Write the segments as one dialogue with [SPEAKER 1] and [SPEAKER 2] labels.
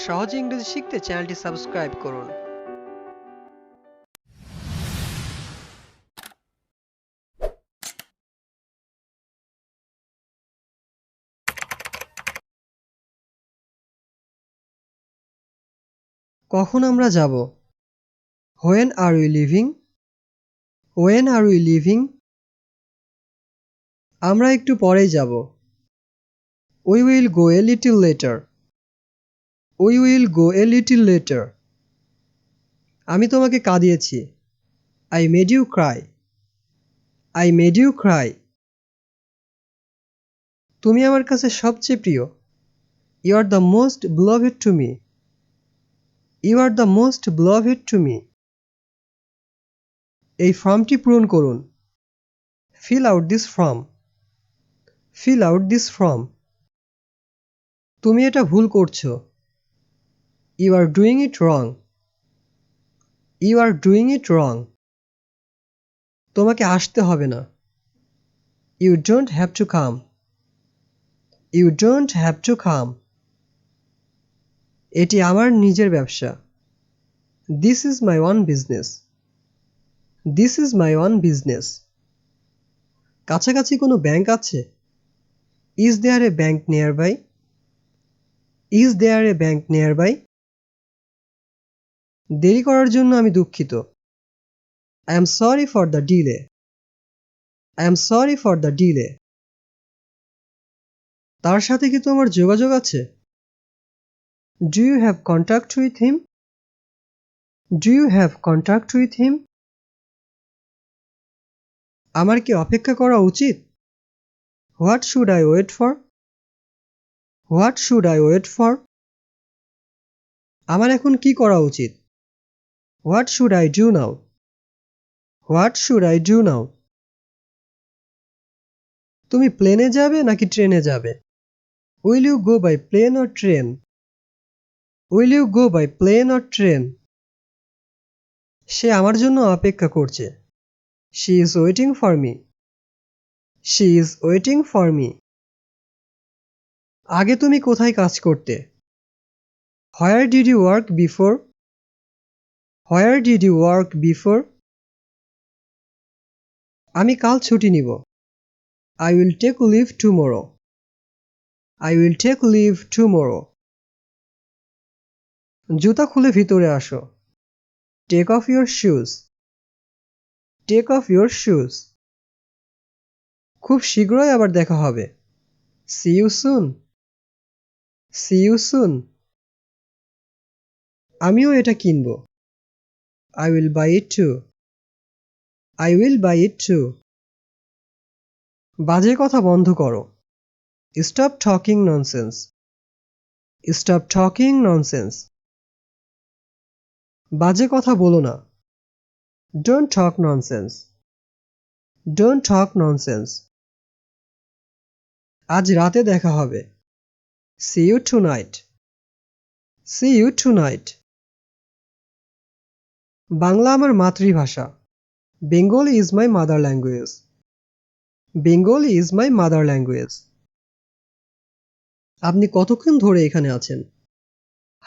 [SPEAKER 1] সহজে ইংরেজি শিখতে চ্যানেলটি সাবস্ক্রাইব করুন। কখন আমরা যাব? When are we leaving? When are we leaving? আমরা একটু পরেই যাব। We will go a little later. We will go a little later. আমি তোমাকে কাঁদিয়েছি। I made you cry. I made you cry. তুমি আমার কাছে সবচেয়ে প্রিয়। You are the most beloved to me. You are the most beloved to me. এই ফর্মটি পূরণ করুন। Fill out this form. Fill out this form. তুমি এটা ভুল করছো। You are doing it wrong. You are doing it wrong. তোমাকে আসতে হবে না। You don't have to come. You don't have to come. এটি আমার নিজের ব্যবসা। This is my own business. This is my own business. কাছাকাছি কোনো ব্যাংক আছে? Is there a bank nearby? Is there a bank nearby? দেরি করার জন্য আমি দুঃখিত। I am sorry for the delay. I am sorry for the delay. তার সাথে কি তোমার যোগাযোগ আছে? Do you have contact with him? Do you have contact with him? আমার কি অপেক্ষা করা উচিত? What should I wait for? What should I wait for? আমার এখন কি করা উচিত? What should I do now? What should I do now? তুমি প্লেনে যাবে নাকি ট্রেনে যাবে? Will you go by plane or train? Will you go by plane or train? সে আমার জন্য অপেক্ষা করছে। She is waiting for me. She is waiting for me. আগে তুমি কোথায় কাজ করতে? Where did you work before? Where did you work before? আমি কাল ছুটি নিব। I will take leave tomorrow. I will take leave tomorrow. জুতা খুলে ভিতরে আসো। Take off your shoes. Take off your shoes. খুব শীঘ্রই আবার দেখা হবে। See you soon. See you soon. আমিও এটা কিনব। I will buy it too. I will buy it too. বাজে কথা বন্ধ করো। Stop talking nonsense. Stop talking nonsense. বাজে কথা বলো না। Don't talk nonsense. Don't talk nonsense. আজ রাতে দেখা হবে। See you tonight. See you tonight. Bangla আমার মাতৃভাষা। Bengali is my mother language. Bengali is my mother language. আপনি কতক্ষণ ধরে এখানে আছেন?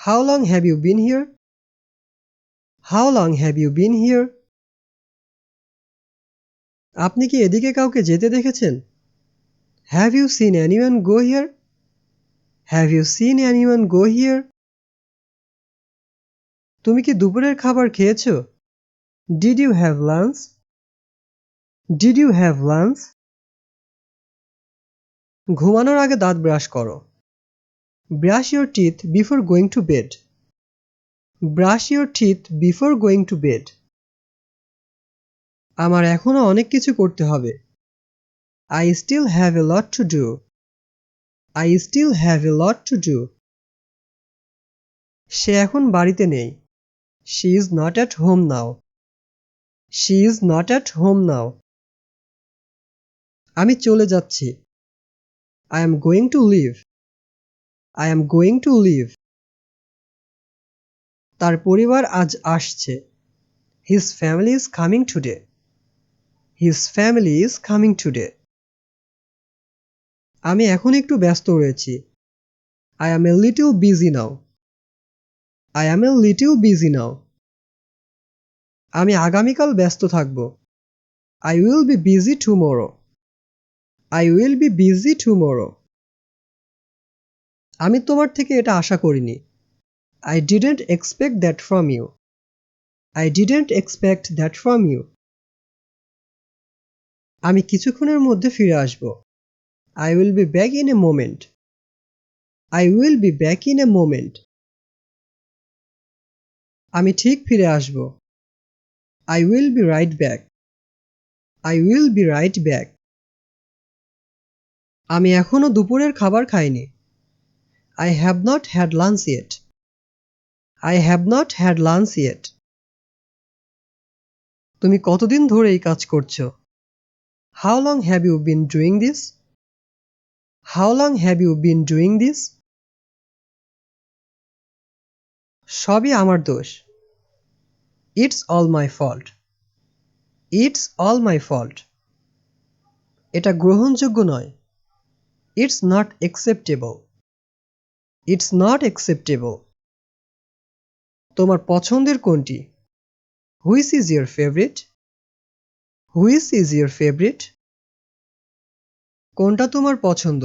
[SPEAKER 1] How long have you been here? How long have you been here? আপনি কি এদিকে কাউকে যেতে দেখেছেন? Have you seen anyone go here? Have you seen anyone go here? তুমি কি দুপুরের খাবার খেয়েছো? Did you have lunch? Did you have lunch? ঘুমানোর আগে দাঁত ব্রাশ করো। Brush your teeth before going to bed. Brush your teeth before going to bed. আমার এখনো অনেক কিছু করতে হবে। I still have a lot to do. I still have a lot to do. সে এখন বাড়িতে নেই। She is not at home now. She is not at home now. আমি চলে যাচ্ছি। I am going to leave. I am going to leave. তার পরিবার আজ আসছে। His family is coming today. His family is coming today. আমি এখন একটু ব্যস্ত রয়েছি। I am a little busy now. I am a little busy now. আমি আগামীকাল ব্যস্ত থাকব। I will be busy tomorrow. I will be busy tomorrow. আমি তোমার থেকে এটা আশা করিনি। I didn't expect that from you. I didn't expect that from you. আমি কিছুক্ষণের মধ্যে ফিরে আসব। I will be back in a moment. I will be back in a moment. আমি ঠিক ফিরে আসব। I will be right back. I will be right back. আমি এখনো দুপুরের খাবার খাইনি। I have not had lunch yet. I have not had lunch yet. তুমি কতদিন ধরে এই কাজ করছো? How long have you been doing this? How long have you been doing this? সবই আমার দোষ। It's all my fault. It's all my fault. এটা গ্রহণযোগ্য নয়। It's not acceptable. It's not acceptable. তোমার পছন্দের কোনটি? Which is your favorite? Which is your favorite? কোনটা তোমার পছন্দ?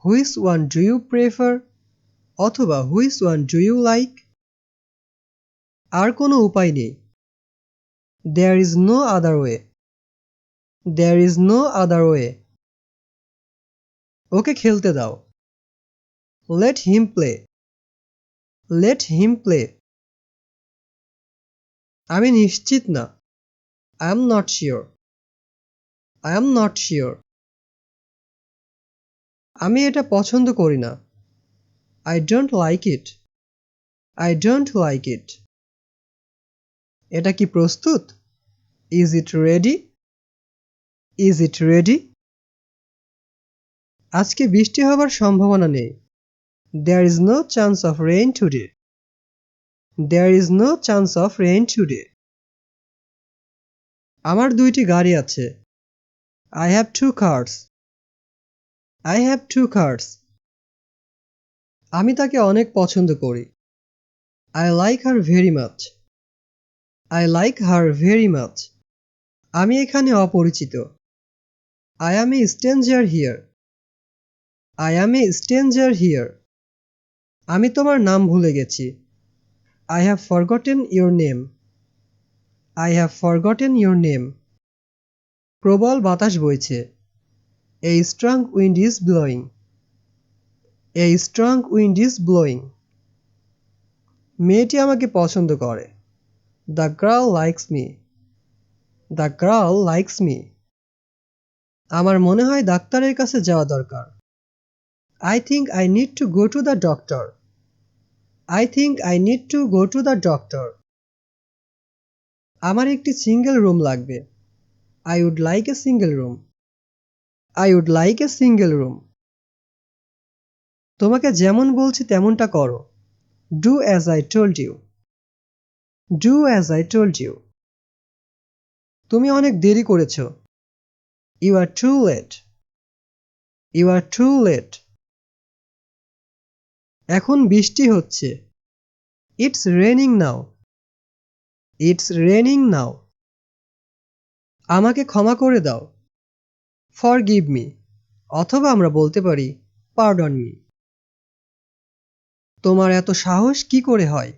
[SPEAKER 1] Which one do you prefer? অথবা which one do you like? আর কোনো উপায় নেই। There is no other way. There is no other way. ওকে খেলতে দাও। Let him play. Let him play. আমি নিশ্চিত না। I am not sure. I am not sure. আমি এটা পছন্দ করি না। I don't like it. I don't like it. এটা কি প্রস্তুত? Is it ready? Is it ready? আজকে বৃষ্টি হবার সম্ভাবনা নেই। There is no chance of rain today. There is no chance of rain today. আমার দুইটি গাড়ি আছে। I have two cars. I have two cars. আমি তাকে অনেক পছন্দ করি। I like her very much. I like her very much. আমি এখানে অপরিচিত। I am a stranger here. I am a stranger here. আমি তোমার নাম ভুলে গেছি। I have forgotten your name. I have forgotten your name. প্রবল বাতাস বইছে। A strong wind is blowing. A strong wind is blowing. মেয়েটি আমাকে পছন্দ করে। The girl likes me. The girl likes me. আমার মনে হয় ডাক্তারের কাছে যাওয়া দরকার। I think I need to go to the doctor. I think I need to go to the doctor. আমার একটি সিঙ্গেল রুম লাগবে। I would like a single room. I would like a single room. তোমাকে যেমন বলছি তেমনটা করো। Do as I told you. Do as I told you. তুমি অনেক দেরি করেছো। You are too late. You are too late. এখন বৃষ্টি হচ্ছে। It's raining now. It's raining now. আমাকে ক্ষমা করে দাও। Forgive me. অথবা আমরা বলতে পারি pardon me. তোমার এত সাহস কি করে হয়?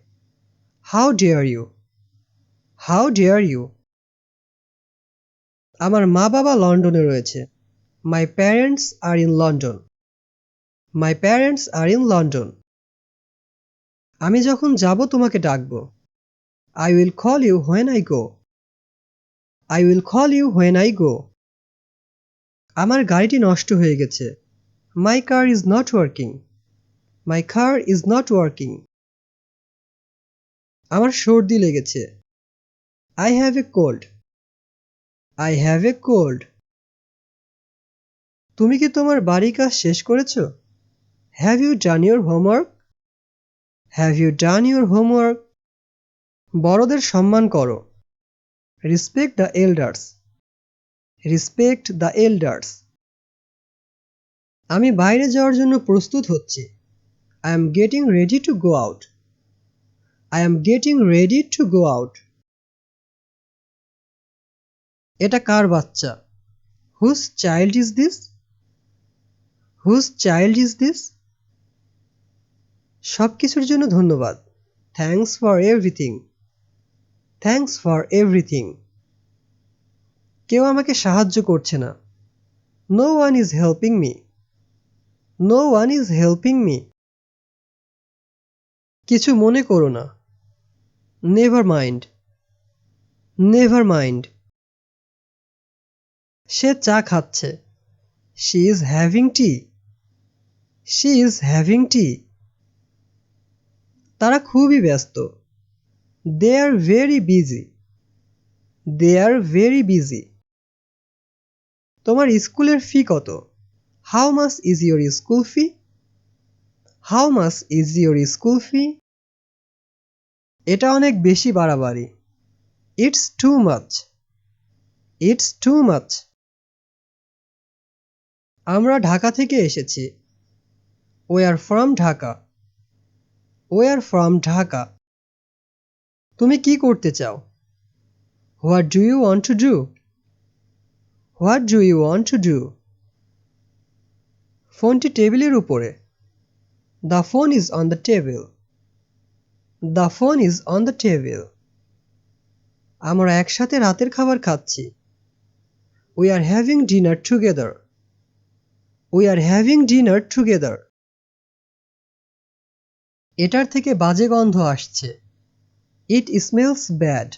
[SPEAKER 1] How dare you? How dare you? আমার মা বাবা লন্ডনে রয়েছে। My parents are in London. My parents are in London. আমি যখন যাব তোমাকে ডাকবো। I will call you when I go. I will call you when I go. আমার গাড়িটি নষ্ট হয়ে গেছে। My car is not working. My car is not working. আমার সর্দি লেগেছে। I have a cold. I have a cold. তুমি কি তোমার বাড়ির কাজ শেষ করেছো? Have you done your homework? Have you done your homework? বড়দের সম্মান করো। Respect the elders. Respect the elders. আমি বাইরে যাওয়ার জন্য প্রস্তুত হচ্ছি। I am getting ready to go out. I am getting ready to go out. এটা কার বাচ্চা? Whose child is this? Whose child is this? সবকিছুর জন্য ধন্যবাদ। Thanks for everything. Thanks for everything. কেউ আমাকে সাহায্য করছে না। No one is helping me. No one is helping me. কিছু মনে করো না। Never mind. Never mind. সে চা খাচ্ছে। She is having tea. She is having tea. তারা খুবই ব্যস্ত। They are very busy. They are very busy. তোমার স্কুলের ফি কত? How much is your school fee? How much is your school fee? এটা অনেক বেশি বাড়াবাড়ি। It's too much. It's too much. আমরা ঢাকা থেকে এসেছি। We are from Dhaka. We are from Dhaka. তুমি কি করতে চাও? What do you want to do? What do you want to do? ফোনটি টেবিলের উপরে। The phone is on the table. The phone is on the table. আমরা একসাথে রাতের খাবার খাচ্ছি। We are having dinner together. We are having dinner together. এটার থেকে বাজে গন্ধ আসছে। It smells bad.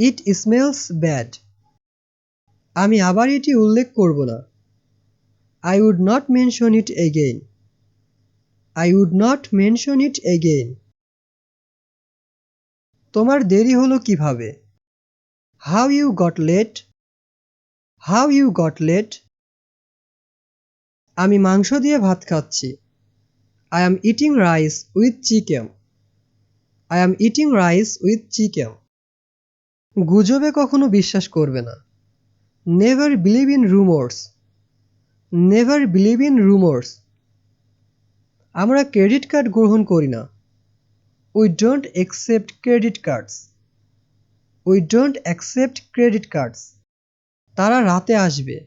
[SPEAKER 1] It smells bad. আমি আবার এটি উল্লেখ করব না। I would not mention it again. I would not mention it again. তোমার দেরি হলো কিভাবে? How you got late? How you got late? আমি মাংস দিয়ে ভাত খাচ্ছি। I am eating rice with chicken. I am eating rice with chicken. গুজবে কখনো বিশ্বাস করবে না। Never believe in rumors. Never believe in rumors. আমরা ক্রেডিট কার্ড গ্রহণ করি না। We don't accept credit cards. We don't accept credit cards. তারা রাতে আসবে।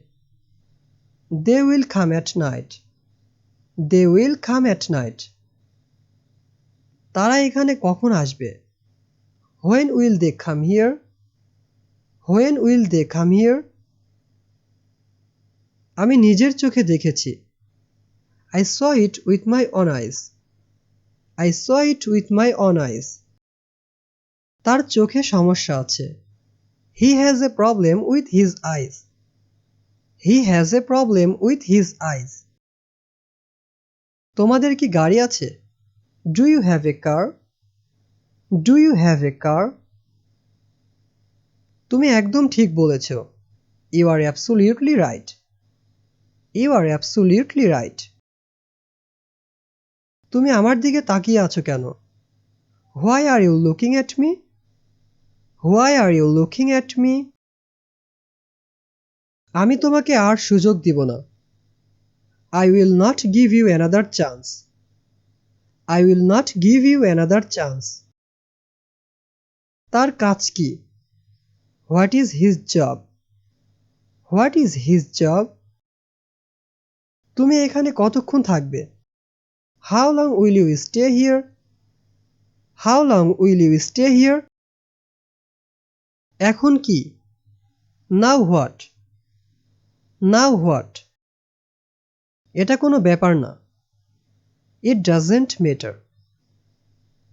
[SPEAKER 1] They will come at night. They will come at night. তারা এখানে কখন আসবে? When will they come here? When will they come here? আমি নিজের চোখে দেখেছি। I saw it with my own eyes. I saw it with my own eyes. তার চোখে সমস্যা আছে। He has a problem with his eyes. He has a problem with his eyes. তোমাদের কি গাড়ি আছে? Do you have a car? Do you have a car? তুমি একদম ঠিক বলেছ। You are absolutely right. You are absolutely right. তুমি আমার দিকে তাকিয়ে আছো কেন? Why are you looking at me? Why are you looking at me? আমি তোমাকে আর সুযোগ দিব না। I will not give you another chance. I will not give you another chance. তার কাজ কি? What is his job? What is his job? তুমি এখানে কতক্ষণ থাকবে? How long will you stay here? How long will you stay here? এখন কি? Now what? Now what? এটা কোনো ব্যাপার না। It doesn't matter.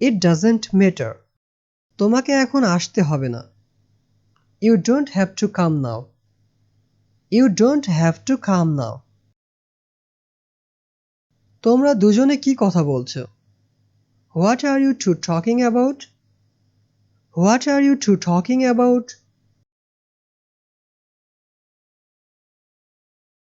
[SPEAKER 1] It doesn't matter. তোমাকে এখন আসতে হবে না। You don't have to come now. You don't have to come now. তোমরা দুজনে কি কথা বলছো? What are you two talking about? What are you two talking about?